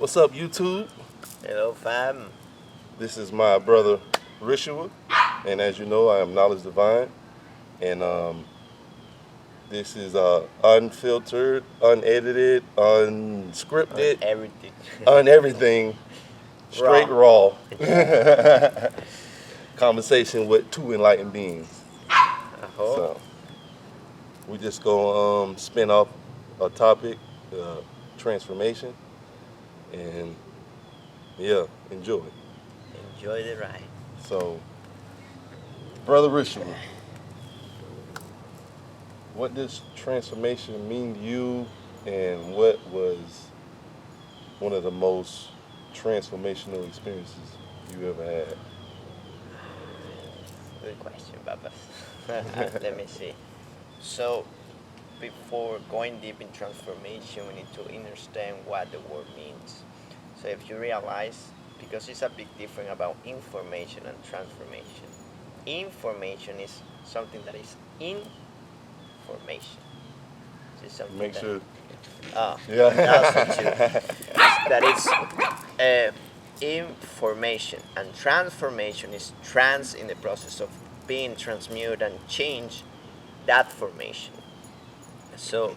What's up, YouTube? Hello, fam. This is my brother Rishua, and as you know, I am Knowledge Divine, and this is unfiltered, unedited, unscripted, Everything. everything, straight raw Uh-huh. conversation with two enlightened beings. So we just gonna spin off a topic, transformation, and yeah, enjoy. Enjoy the ride. So, brother Rishua, what does transformation mean to you, and what was one of the most transformational experiences you ever had? Good question, Baba. Let me see. So, before going deep in transformation, we need to understand what the word means. So, if you realize, because it's a big difference about information and transformation. Information is something that is information. It's something Make that, sure. yeah. That's what you. That is information, and transformation is trans in the process of being transmuted and change that formation. So,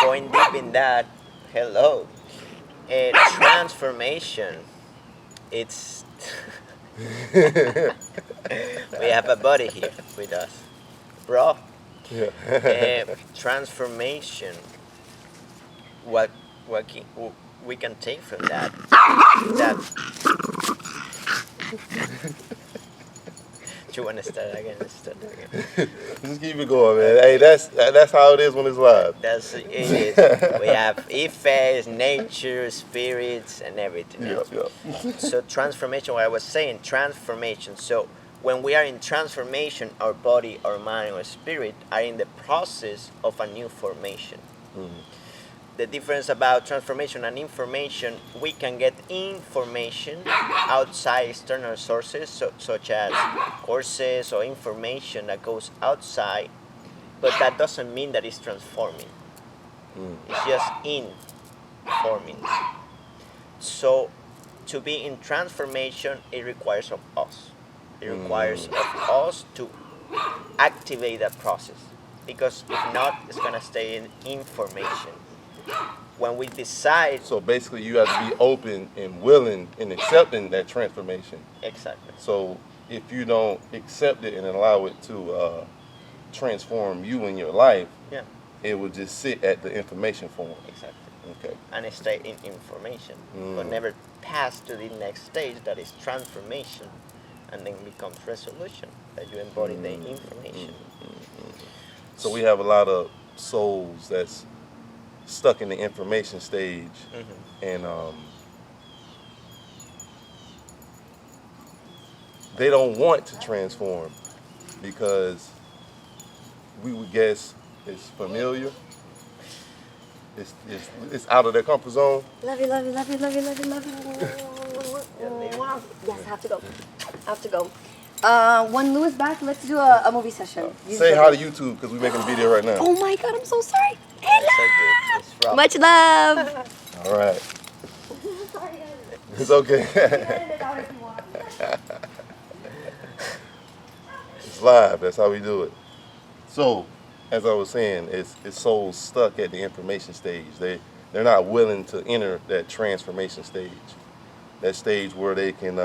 going deep in that, hello, transformation. It's we have a buddy here with us, bro. Yeah. Transformation. What we can take from that? Do you want to start again? Let's start again. Just keep it going, man. Hey, that's how it is when it's live. That's it is. We have effects, nature, spirits, and everything else. Yep. So transformation. What I was saying, transformation. So when we are in transformation, our body, our mind, our spirit are in the process of a new formation. Mm-hmm. The difference about transformation and information, we can get information outside external sources, such as courses or information that goes outside, but that doesn't mean that it's transforming. It's just informing. So to be in transformation, it requires of us. It requires of us to activate that process, because if not, it's gonna stay in information. When we decide, So basically, you have to be open and willing and accepting that transformation. exactly, So if you don't accept it and allow it to transform you in your life, yeah, it will just sit at the information form. exactly, Okay. and stay in information, but never pass to the next stage, that is transformation, and then becomes resolution, that you embody the information. So we have a lot of souls that's stuck in the information stage, and they don't want to transform because we would guess it's familiar. It's out of their comfort zone. Love you, love you, love you, love you, love you, love you. Yes, I have to go. I have to go. When Lou is back, let's do a movie session. Say hi to YouTube because we're making a video right now. Oh my God, I'm so sorry. It's so good. It's rough. Much love. All right. Sorry, guys. It's okay. Edit it out if you want. It's live. That's how we do it. So, as I was saying, it's souls stuck at the information stage. They're not willing to enter that transformation stage. That stage where they can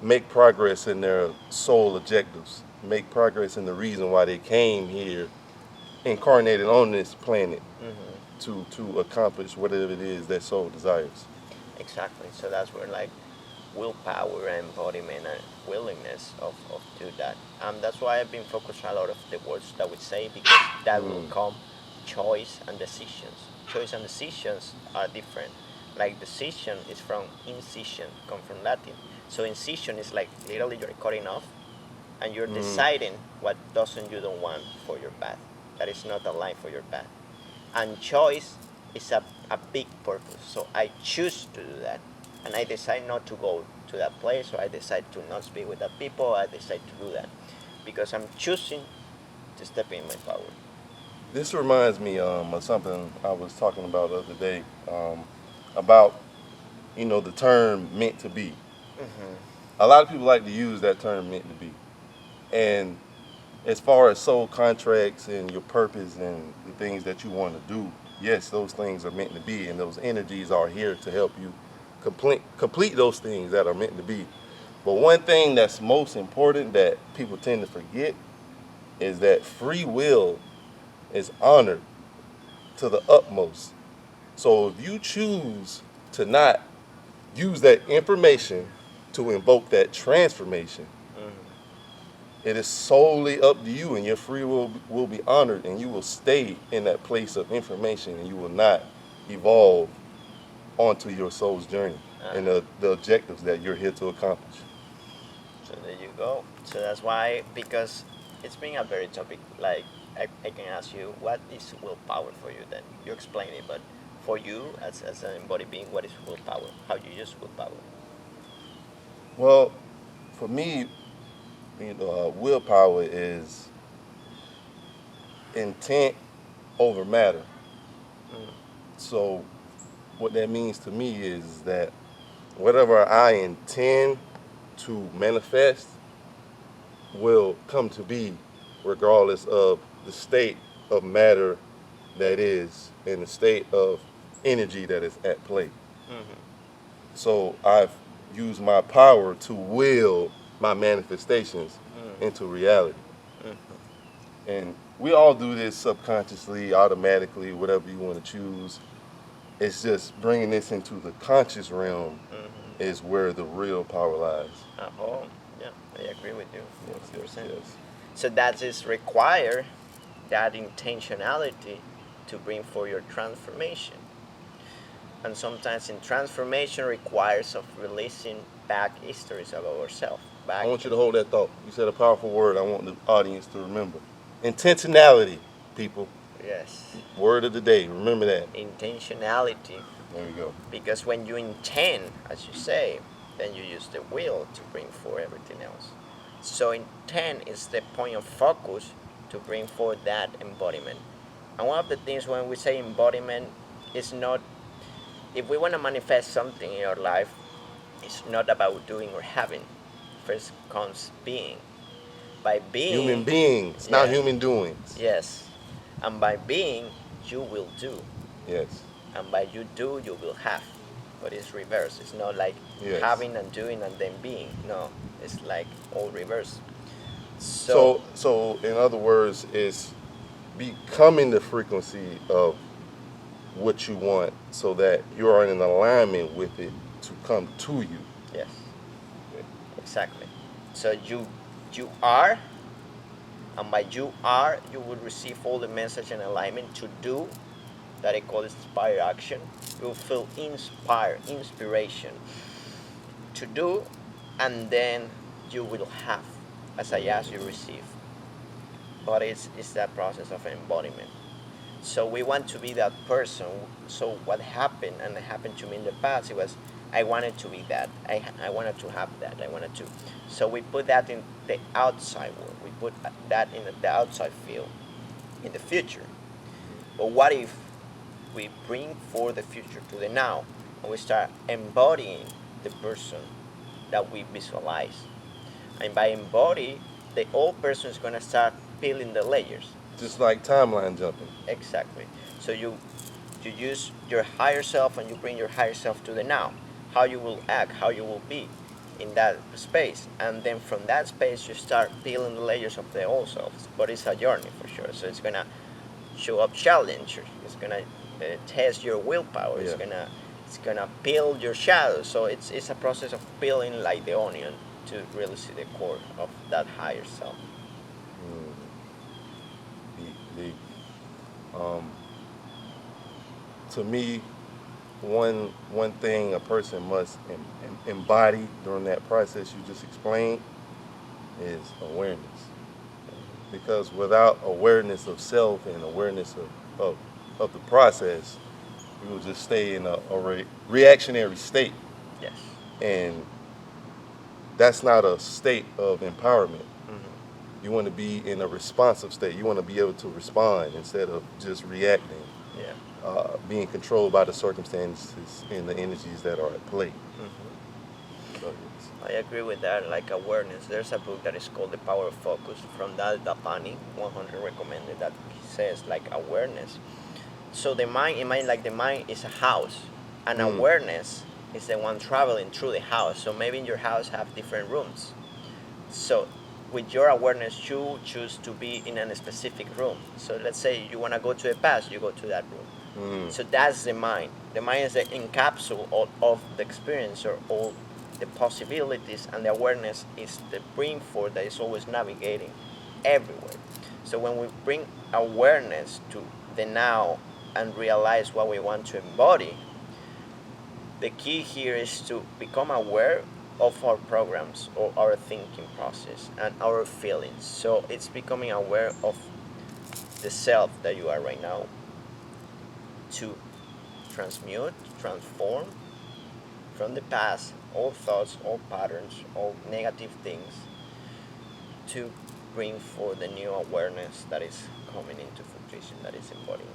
make progress in their soul objectives, make progress in the reason why they came here, incarnated on this planet, to accomplish whatever it is that soul desires. Exactly. So that's where like willpower, embodiment, and willingness of do that. That's why I've been focused a lot of the words that we say, because that will come choice and decisions. Choice and decisions are different. Like decision is from incision, come from Latin. So incision is like literally you're cutting off, and you're deciding what doesn't you don't want for your path. That is not aligned for your path. And choice is a big purpose. So I choose to do that, and I decide not to go to that place, or I decide to not speak with that people. I decide to do that because I'm choosing to step in my power. This reminds me of something I was talking about the other day. about, the term meant to be. A lot of people like to use that term meant to be. And as far as soul contracts and your purpose and the things that you want to do, yes, those things are meant to be, and those energies are here to help you complete those things that are meant to be. But one thing that's most important that people tend to forget is that free will is honored to the utmost. So if you choose to not use that information to invoke that transformation, it is solely up to you, and your free will be honored, and you will stay in that place of information, and you will not evolve onto your soul's journey and the objectives that you're here to accomplish. So there you go. So that's why, because it's been a very topic, like I can ask you, what is willpower for you then? You explain it, but for you as an embodied being, what is willpower? How do you use willpower? Well, for me, willpower is intent over matter. So what that means to me is that whatever I intend to manifest will come to be regardless of the state of matter that is and the state of energy that is at play. So I've used my power to will my manifestations into reality. And we all do this subconsciously, automatically, whatever you want to choose. It's just bringing this into the conscious realm is where the real power lies. Yeah, I agree with you. Yes, 100%. yes. So that is require that intentionality to bring for your transformation. And sometimes in transformation requires of releasing back histories of ourselves. I want you to hold that thought. You said a powerful word I want the audience to remember. Intentionality, people. Yes. Word of the day. Remember that. Intentionality. There you go. Because when you intend, as you say, then you use the will to bring forth everything else. So intent is the point of focus to bring forth that embodiment. And one of the things when we say embodiment is not, if we want to manifest something in our life, it's not about doing or having. First comes being. By being, Human beings, not human doings. Yes. And by being, you will do. Yes. And by you do, you will have. But it's reverse. It's not like having and doing and then being. No, it's like all reverse. So in other words, it's becoming the frequency of what you want so that you are in alignment with it to come to you. Yes. Exactly. So you are, and by you are, you will receive all the message and alignment to do, that I call inspired action. You will feel inspiration to do, and then you will have, as I ask, you receive. But it's that process of embodiment. So we want to be that person. So what happened, and it happened to me in the past, it was, I wanted to be that. I wanted to have that. I wanted to. So we put that in the outside world. We put that in the outside field, in the future. But what if we bring forth the future to the now, and we start embodying the person that we visualize? And by embody, the old person is going to start peeling the layers. Just like timeline jumping. Exactly. So you use your higher self and you bring your higher self to the now. How you will act, how you will be in that space. And then from that space, you start peeling the layers of the old selves. But it's a journey for sure. So it's going to show up challenge. It's going to test your willpower. Yeah. It's gonna peel your shadows. So it's a process of peeling like the onion to really see the core of that higher self. To me, one thing a person must embody during that process you just explained is awareness. Because without awareness of self and awareness of the process, we will just stay in a reactionary state. Yes. And that's not a state of empowerment. You want to be in a responsive state. You want to be able to respond instead of just reacting. Yeah. Being controlled by the circumstances and the energies that are at play. So, I agree with that, like awareness. There's a book that is called The Power of Focus from Dal Dapani, 100 recommended, that he says like awareness. So the mind, like the mind is a house, and awareness is the one traveling through the house. So maybe in your house have different rooms. So with your awareness, you choose to be in a specific room. So let's say you want to go to the past, you go to that room. So that's the mind. The mind is the encapsule of the experience or all the possibilities, and the awareness is the brain force that is always navigating everywhere. So when we bring awareness to the now and realize what we want to embody, the key here is to become aware of our programs or our thinking process and our feelings. So it's becoming aware of the self that you are right now, to transmute, transform from the past all thoughts, all patterns, all negative things, to bring forth the new awareness that is coming into fruition, that is embodying.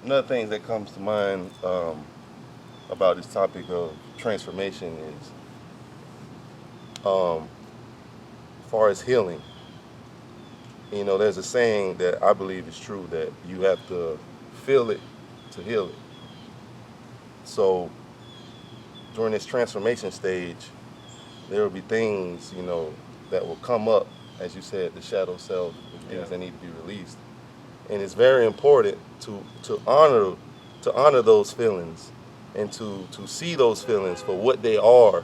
Another thing that comes to mind about this topic of transformation is, as far as healing, you know, there's a saying that I believe is true, that you have to feel it to heal it. So during this transformation stage, there will be things, you know, that will come up, as you said, the shadow self, the things that need to be released. And it's very important to honor those feelings, and to see those feelings for what they are,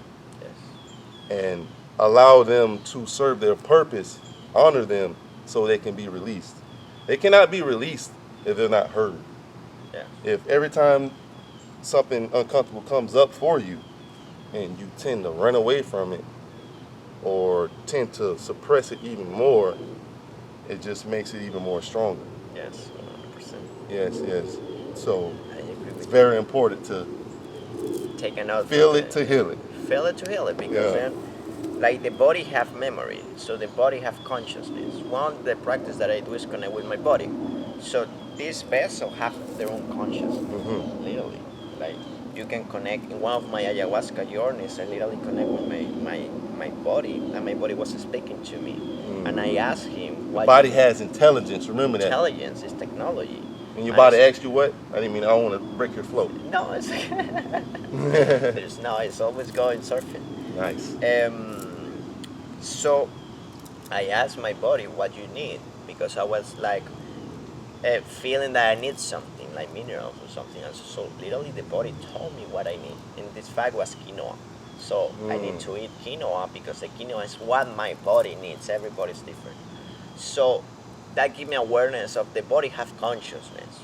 and allow them to serve their purpose, honor them so they can be released. They cannot be released if they're not heard. Yeah. If every time something uncomfortable comes up for you and you tend to run away from it or tend to suppress it even more, it just makes it even more stronger. Yes, 100%. Yes. So I agree with it's you. very important to Take a note. feel it to heal it. Feel it to heal it, because then, like, the body have memory, so the body have consciousness. One of the practice that I do is connect with my body. So these vessels have their own consciousness, literally. Like, you can connect in one of my ayahuasca journeys. I literally connect with my body, and my body was speaking to me, and I asked him, "Your body has intelligence. Remember that. Intelligence is technology." And your body asked you what? I didn't mean, I don't want to break your flow. No, it's it's always going surfing. Nice. So I asked my body what you need, because I was like feeling that I need something like minerals or something else. So literally the body told me what I need, and this fact was quinoa. So I need to eat quinoa because the quinoa is what my body needs. Everybody's different. So that gives me awareness of the body have consciousness.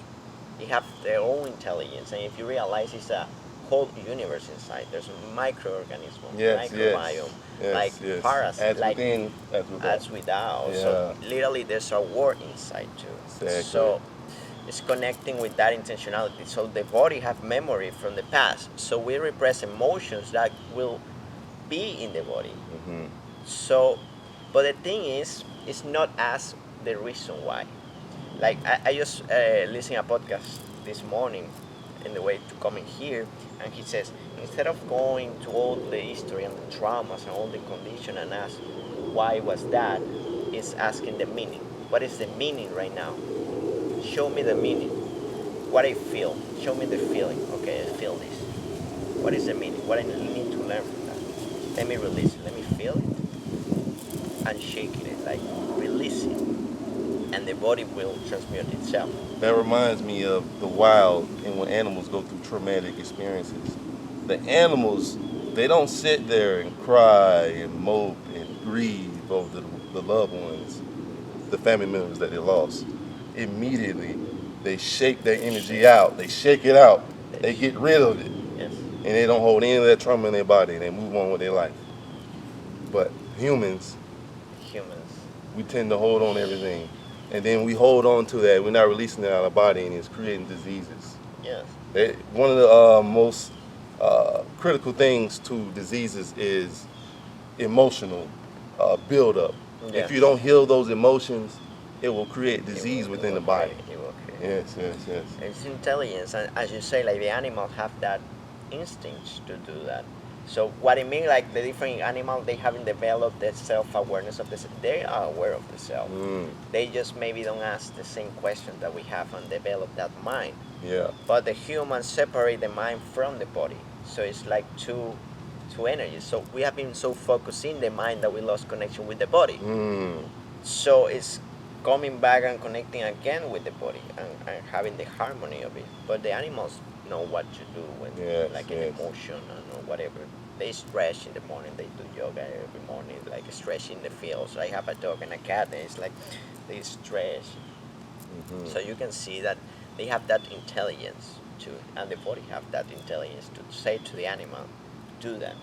They have their own intelligence, and if you realize it's a whole universe inside. There's microorganisms, microbiome, parasites, as within, as without. Yeah. So literally there's a war inside too. Exactly. So it's connecting with that intentionality. So the body have memory from the past. So we repress emotions that will be in the body. So, but the thing is, it's not as the reason why. Like I just listened a podcast this morning in the way to coming here, and he says, instead of going to all the history and the traumas and all the condition and ask why was that, is asking the meaning. What is the meaning right now? Show me the meaning. What I feel. Show me the feeling. Okay, I feel this. What is the meaning? What I need to learn from that? Let me release it. Let me feel it. And shaking it, like release it. And the body will transmute itself. That reminds me of the wild, and when animals go through traumatic experiences. The animals, they don't sit there and cry and mope and grieve over the loved ones, the family members that they lost. Immediately, they shake their energy out. They shake it out. They get rid of it. Yes. And they don't hold any of that trauma in their body. They move on with their life. But humans, we tend to hold on to everything. And then we hold on to that. We're not releasing it out of our body, and it's creating diseases. Yes. One of the most critical things to diseases is emotional buildup. Yeah. If you don't heal those emotions, it will create It disease will- within it the will body. create- It will create. Yes, yes, yes. It's intelligence, and as you say, like the animals have that instincts to do that. So what it means, like the different animals, they haven't developed the self-awareness of this. They are aware of the self. Mm, They just maybe don't ask the same question that we have and develop that mind. yeah. But the humans separate the mind from the body, so it's like two energies. So we have been so focused in the mind that we lost connection with the body. Mm, So it's coming back and connecting again with the body and having the harmony of it. But the animals know what to do when Yes, like yes. an emotion or whatever. They stretch in the morning, they do yoga every morning, like stretching the fields. I have a dog and a cat and it's like they stretch. mhm. So you can see that they have that intelligence to, and the body have that intelligence to say to the animal, do that.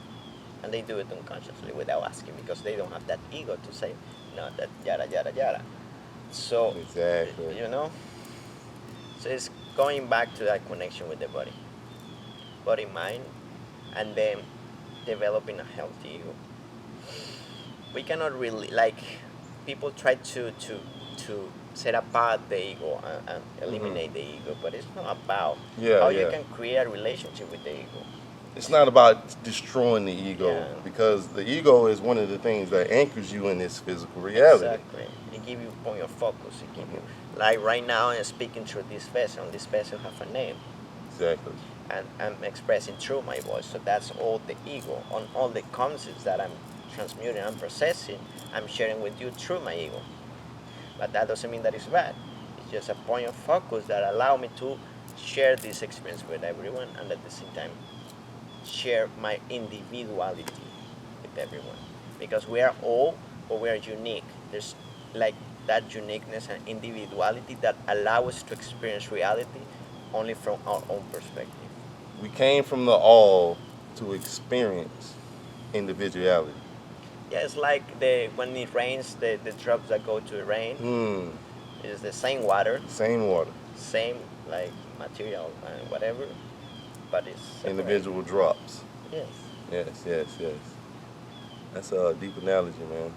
And they do it unconsciously without asking because they don't have that ego to say, no, that yada yada yada. So, Exactly. you know, so it's going back to that connection with the body, mind, and then developing a healthy ego. We cannot really, like, people try to set apart the ego and eliminate the ego, but it's not about Yeah, how yeah. you can create a relationship with the ego. It's not about destroying the ego, Yeah. because the ego is one of the things that anchors you in this physical reality. Exactly. It gives you point of focus. It gives you, like right now I'm speaking through this vessel. This vessel have a name, Exactly. and I'm expressing through my voice. So that's all the ego. On all the concepts that I'm transmuting and processing, I'm sharing with you through my ego. But that doesn't mean that it's bad. It's just a point of focus that allow me to share this experience with everyone, and at the same time share my individuality with everyone, because we are all, but we are unique. There's like that uniqueness and individuality that allow us to experience reality only from our own perspective. We came from the all to experience individuality. Yeah, it's like when it rains, the drops that go to the rain Hmm. is the same water, Same water. same like material and whatever, but it's separate. Individual drops. Yes. Yes, yes, yes. That's a deep analogy, man.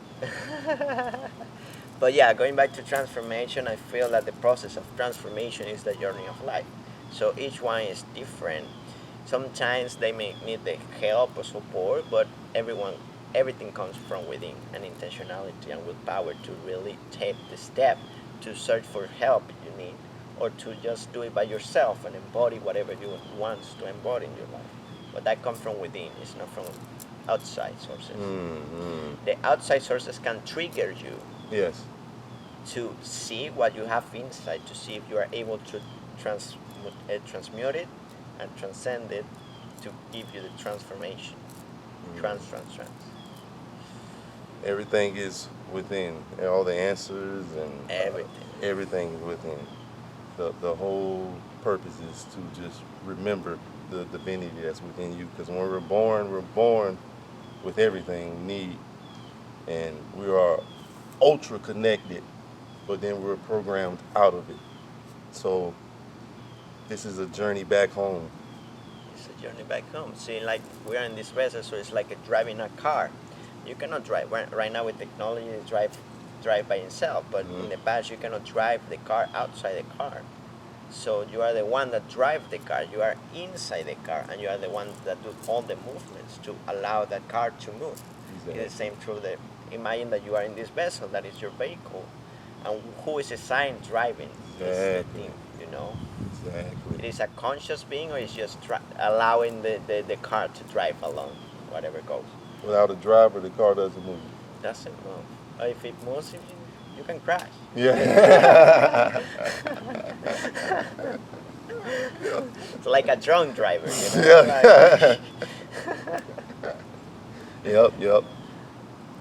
But yeah, going back to transformation, I feel that the process of transformation is the journey of life. So each one is different. Sometimes they may need the help or support, but everything comes from within, and intentionality and willpower to really take the step to search for help you need, or to just do it by yourself and embody whatever you want to embody in your life. But that comes from within, it's not from outside sources. Mm-hmm. The outside sources can trigger you Yes. to see what you have inside, to see if you are able to transmute it and transcend it to give you the transformation. Trans. Everything is within. All the answers and Everything. everything is within. The whole purpose is to just remember the divinity that's within you. Because when we're born with everything we need, and we are ultra connected, but then we're programmed out of it. So this is a journey back home. It's a journey back home. See, like we are in this vessel, so it's like driving a car. You cannot drive right now with technology. Drive by itself, but in the past you cannot drive the car outside the car. So you are the one that drives the car. You are inside the car, and you are the one that do all the movements to allow that car to move. Exactly. It's the same through the. Imagine that you are in this vessel that is your vehicle, and who is assigned driving? Is the Exactly. thing, you know. Exactly. It is a conscious being, or it's just allowing the car to drive along, whatever goes. Without a driver, the car doesn't move. Doesn't move. Or if it moves, you can crash. Yeah. It's like a drunk driver, you know. Yeah. Like, Yep.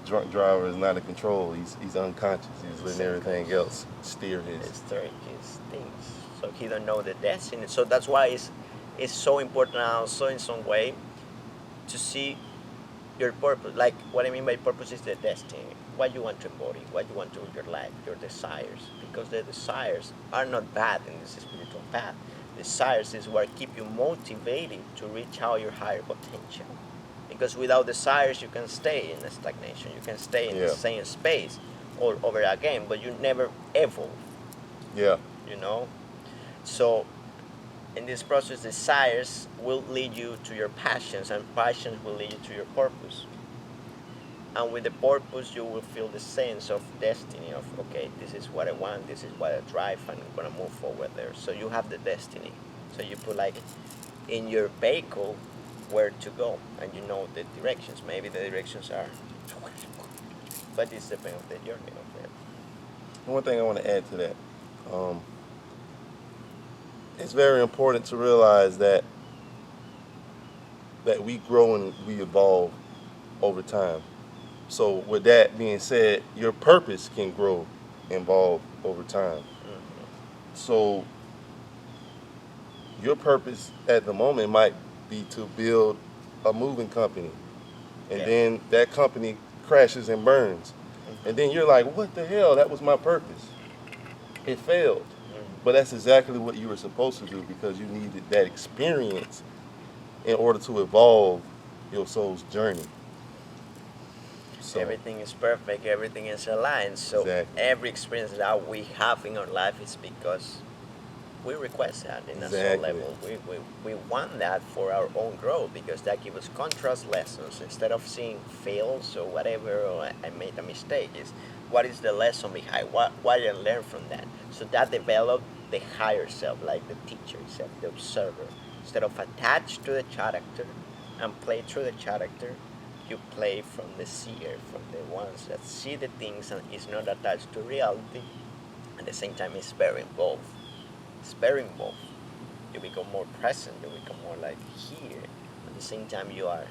Drunk driver is not in control. He's unconscious. He's letting everything else steer his. it's his things. So he don't know the destiny. So that's why it's so important also in some way to see your purpose. Like what I mean by purpose is the destiny. What you want to embody, what you want to do in your life, your desires. Because the desires are not bad in this spiritual path. Desires is what keep you motivated to reach out your higher potential. Because without desires, you can stay in a stagnation. You can stay in the Yeah. same space all over again, but you never evolve. Yeah. You know. So in this process, desires will lead you to your passions, and passions will lead you to your purpose. And with the purpose, you will feel the sense of destiny of, okay, this is what I want, this is what I drive, and I'm gonna move forward there. So you have the destiny. So you put like in your vehicle where to go, and you know the directions. Maybe the directions are, but it's the pain of the journey of it. One thing I want to add to that, it's very important to realize that we grow and we evolve over time. So with that being said, your purpose can grow, evolve over time. So your purpose at the moment might be to build a moving company, and Yeah. then that company crashes and burns, and then you're like, what the hell, that was my purpose, it failed. But that's exactly what you were supposed to do, because you needed that experience in order to evolve your soul's journey. So, Everything is perfect, everything is aligned. So Exactly. every experience that we have in our life is because we request that in a soul Exactly. level. We want that for our own growth, because that gives us contrast lessons. Instead of seeing fails or whatever, or I made a mistake, is what is the lesson behind? What did I learn from that? So that develop the higher self, like the teacher itself, the observer. Instead of attached to the character and play through the character, you play from the seer, from the ones that see the things and is not attached to reality. At the same time, it's very involved. It's very involved. You become more present. You become more like here. At the same time, you are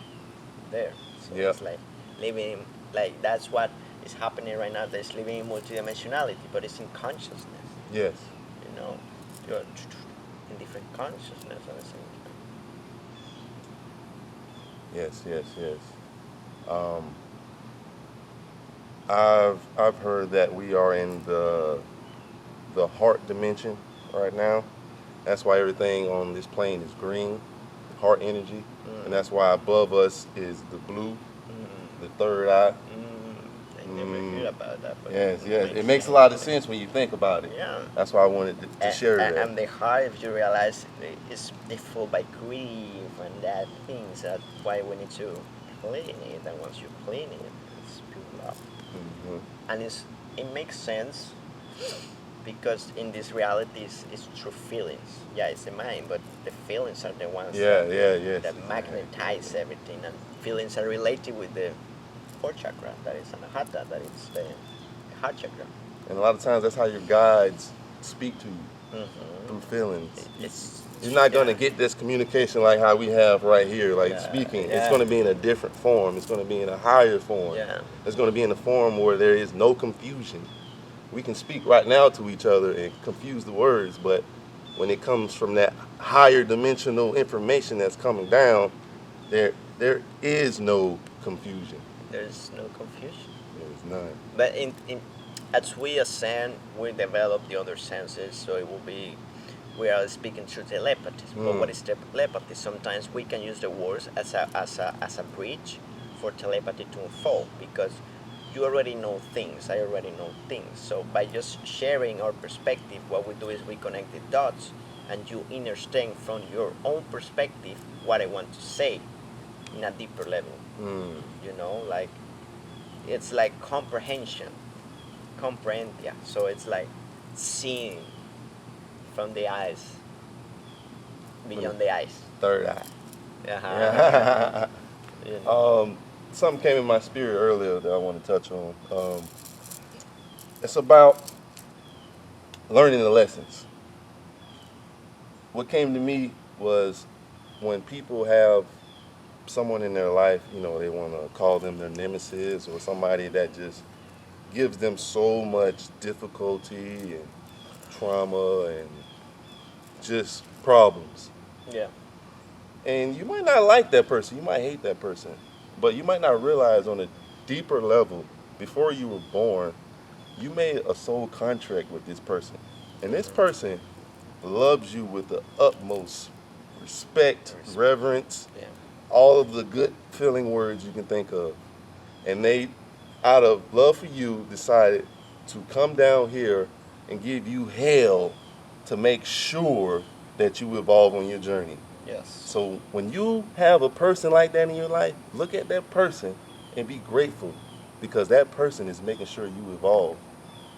there. So Yeah. it's like living, like that's what is happening right now. There's living in multidimensionality, but it's in consciousness. yes. You know, you're in different consciousness at the same time. Yes. I've heard that we are in the heart dimension right now. That's why everything on this plane is green, heart energy, and that's why above us is the blue, the third eye. I never heard about that. But Yes. It makes a lot of sense when you think about it. Yeah. That's why I wanted to share that. And the heart, if you realize, is full by grief and that things. That's why we need to clean it. And once you clean it, it's pure love. And it makes sense, because in this reality, it's true feelings. Yeah, it's the mind, but the feelings are the ones Yes. that magnetize everything. And feelings are related with the fourth chakra, that is anahata, that is the heart chakra. And a lot of times that's how your guides speak to you, through feelings. You're not going to get this communication like how we have right here, like speaking. It's going to be in a different form. It's going to be in a higher form. Yeah. It's going to be in a form where there is no confusion. We can speak right now to each other and confuse the words, but when it comes from that higher dimensional information that's coming down, there is no confusion. There's no confusion. There is none. But as we ascend, we develop the other senses, so it will be, we are speaking through telepathy. But what is telepathy? Sometimes we can use the words as a bridge for telepathy to unfold, because you already know things, I already know things. So by just sharing our perspective, what we do is we connect the dots, and you understand from your own perspective what I want to say in a deeper level. You know, like, it's like comprehension. Comprendia. So it's like seeing from the eyes, beyond the eyes. Third eye. Uh-huh. You know. Something came in my spirit earlier that I want to touch on. It's about learning the lessons. What came to me was when people have someone in their life, you know, they want to call them their nemesis, or somebody that just gives them so much difficulty and trauma and just problems. Yeah. And you might not like that person, you might hate that person, but you might not realize on a deeper level, before you were born, you made a soul contract with this person. And this person loves you with the utmost respect, reverence, Yeah. all of the good feeling words you can think of. And they, out of love for you, decided to come down here and give you hell to make sure that you evolve on your journey. Yes. So when you have a person like that in your life, look at that person and be grateful, because that person is making sure you evolve.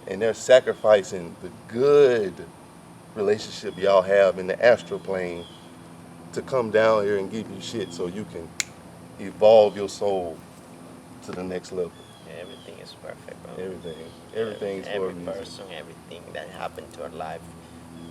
And they're sacrificing the good relationship y'all have in the astral plane to come down here and give you shit so you can evolve your soul to the next level. Everything is perfect, bro. Everything's for a Every reason. person, everything that happened to our life,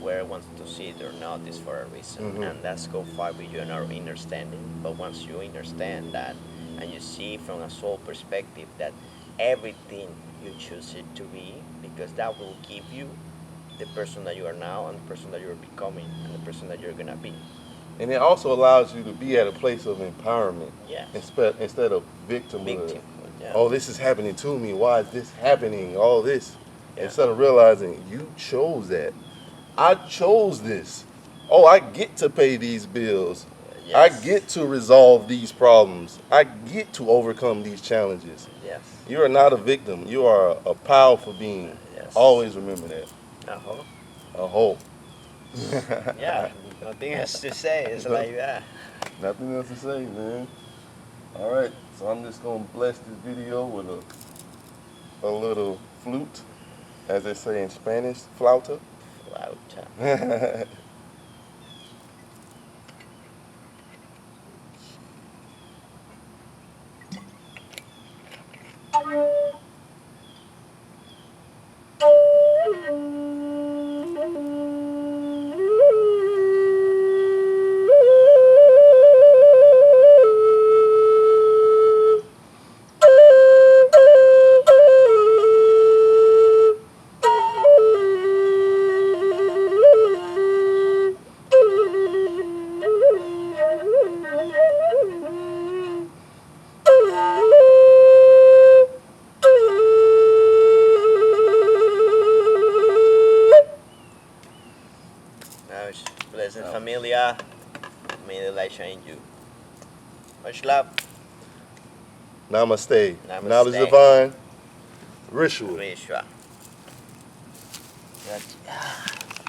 whether it wants to see it or not, is for a reason. Mhm. And that's go far beyond our understanding. But once you understand that and you see from a soul perspective that everything you choose it to be, because that will give you the person that you are now and the person that you're becoming and the person that you're gonna be. And it also allows you to be at a place of empowerment. Yes. Instead of victimhood. Victimhood, yeah. Oh, this is happening to me. Why is this happening? All this. Yeah. Instead of realizing you chose that. I chose this. Oh, I get to pay these bills. Yes. I get to resolve these problems. I get to overcome these challenges. Yes. You are not a victim. You are a powerful being. Yes. Always remember that. Uh-huh. A whole. Yeah. Nothing else to say. It's like that. Nothing else to say, man. All right, so I'm just gonna bless this video with a little flute, as they say in Spanish, flauta. Flauta. Blessed familia, may the light shine you. Much love. Namaste. Namaste. Knowledge divine. Rishua. Rishua. That's-